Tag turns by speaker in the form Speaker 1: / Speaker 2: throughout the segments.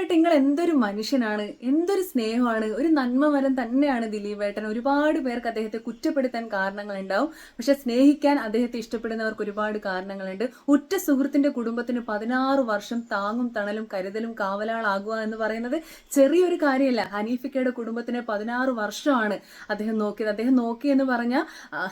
Speaker 1: ദിലീപേട്ടങ്ങൾ എന്തൊരു മനുഷ്യനാണ്, എന്തൊരു സ്നേഹമാണ്, ഒരു നന്മമരം തന്നെയാണ് ദിലീപേട്ടൻ. ഒരുപാട് പേർക്ക് അദ്ദേഹത്തെ കുറ്റപ്പെടുത്താൻ കാരണങ്ങളുണ്ടാവും, പക്ഷെ സ്നേഹിക്കാൻ അദ്ദേഹത്തെ ഇഷ്ടപ്പെടുന്നവർക്ക് ഒരുപാട് കാരണങ്ങളുണ്ട്. ഉറ്റ സുഹൃത്തിന്റെ കുടുംബത്തിന് 16 വർഷം താങ്ങും തണലും കരുതലും കാവലാളാകുക എന്ന് പറയുന്നത് ചെറിയൊരു കാര്യമല്ല. ഹനീഫിക്കയുടെ കുടുംബത്തിനെ 16 വർഷമാണ് അദ്ദേഹം നോക്കിയത്. അദ്ദേഹം നോക്കിയെന്ന് പറഞ്ഞാൽ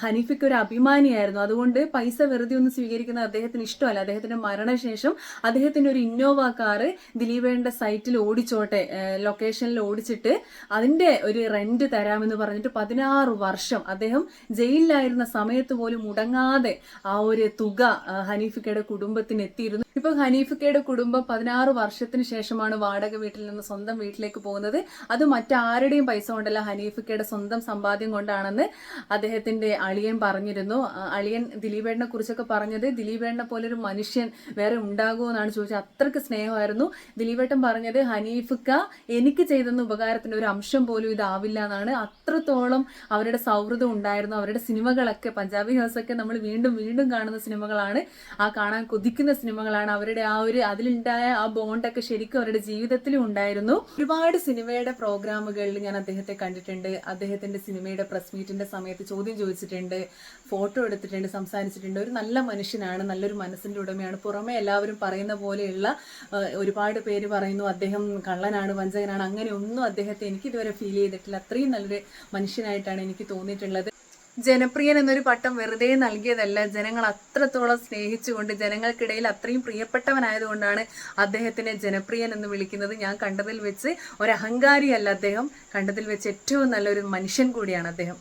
Speaker 1: ഹനീഫിക്ക് ഒരു അഭിമാനിയായിരുന്നു. അതുകൊണ്ട് പൈസ വെറുതെ ഒന്നും സ്വീകരിക്കുന്നത് അദ്ദേഹത്തിന് ഇഷ്ടമല്ല. അദ്ദേഹത്തിന്റെ മരണശേഷം അദ്ദേഹത്തിന്റെ ഒരു ഇന്നോവ കാറ് ദിലീപേട്ടന്റെ സൈറ്റിൽ ഓടിച്ചോട്ടെ, ലൊക്കേഷനിൽ ഓടിച്ചിട്ട് അതിന്റെ ഒരു റെന്റ് തരാമെന്ന് പറഞ്ഞിട്ട് 16 വർഷം അദ്ദേഹം ജയിലിലായിരുന്ന സമയത്ത് പോലും മുടങ്ങാതെ ആ ഒരു തുക ഹനീഫിക്കയുടെ കുടുംബത്തിന് എത്തിയിരുന്നു. ഇപ്പൊ ഹനീഫിക്കയുടെ കുടുംബം 16 വർഷത്തിന് ശേഷമാണ് വാടക വീട്ടിൽ നിന്ന് സ്വന്തം വീട്ടിലേക്ക് പോകുന്നത്. അത് മറ്റാരുടെയും പൈസ കൊണ്ടല്ല, ഹനീഫിക്കയുടെ സ്വന്തം സമ്പാദ്യം കൊണ്ടാണെന്ന് അദ്ദേഹത്തിന്റെ അളിയൻ പറഞ്ഞിരുന്നു. അളിയൻ ദിലീപേട്ടനെ കുറിച്ചൊക്കെ പറഞ്ഞത്, ദിലീപേട്ടനെ പോലൊരു മനുഷ്യൻ വേറെ ഉണ്ടാകുമോ എന്നാണ് ചോദിച്ചത്. അത്രക്ക് സ്നേഹമായിരുന്നു. ദിലീപേട്ടൻ പറഞ്ഞത്, ഹനീഫിക്ക എനിക്ക് ചെയ്തെന്ന ഉപകാരത്തിന്റെ ഒരു അംശം പോലും ഇതാവില്ല എന്നാണ്. അത്രത്തോളം അവരുടെ സൗഹൃദം ഉണ്ടായിരുന്നു. അവരുടെ സിനിമകളൊക്കെ, പഞ്ചാബി ഹൗസൊക്കെ നമ്മൾ വീണ്ടും വീണ്ടും കാണുന്ന സിനിമകളാണ്, ആ കാണാൻ കൊതിക്കുന്ന സിനിമകളാണ്. അവരുടെ ആ ഒരു അതിലുണ്ടായ ആ ബോണ്ടൊക്കെ ശരിക്കും അവരുടെ ജീവിതത്തിലും ഉണ്ടായിരുന്നു. ഒരുപാട് സിനിമയുടെ പ്രോഗ്രാമുകളിൽ ഞാൻ അദ്ദേഹത്തെ കണ്ടിട്ടുണ്ട്. അദ്ദേഹത്തിന്റെ സിനിമയുടെ പ്രസ് മീറ്റിന്റെ സമയത്ത് ചോദ്യം ചോദിച്ചിട്ടുണ്ട്, ഫോട്ടോ എടുത്തിട്ടുണ്ട്, സംസാരിച്ചിട്ടുണ്ട്. ഒരു നല്ല മനുഷ്യനാണ്, നല്ലൊരു മനസ്സിന്റെ ഉടമയാണ്. പുറമെ എല്ലാവരും പറയുന്ന പോലെയുള്ള ഒരുപാട് പേര് പറയുന്നു അദ്ദേഹം കള്ളനാണ്, വഞ്ചകനാണ്, അങ്ങനെ ഒന്നും അദ്ദേഹത്തെ എനിക്ക് ഇതുവരെ ഫീൽ ചെയ്തിട്ടില്ല. അത്രയും നല്ലൊരു മനുഷ്യനായിട്ടാണ് എനിക്ക് തോന്നിയിട്ടുള്ളത്. ജനപ്രിയൻ എന്നൊരു പട്ടം വെറുതെ നൽകിയതല്ല, ജനങ്ങൾ അത്രത്തോളം സ്നേഹിച്ചുകൊണ്ട് ജനങ്ങൾക്കിടയിൽ അത്രയും പ്രിയപ്പെട്ടവനായതുകൊണ്ടാണ് അദ്ദേഹത്തിനെ ജനപ്രിയൻ എന്ന് വിളിക്കുന്നത്. ഞാൻ കണ്ടതിൽ വെച്ച് ഒരു അഹങ്കാരിയല്ല അദ്ദേഹം, കണ്ടതിൽ വെച്ച് ഏറ്റവും നല്ലൊരു മനുഷ്യൻ കൂടിയാണ് അദ്ദേഹം.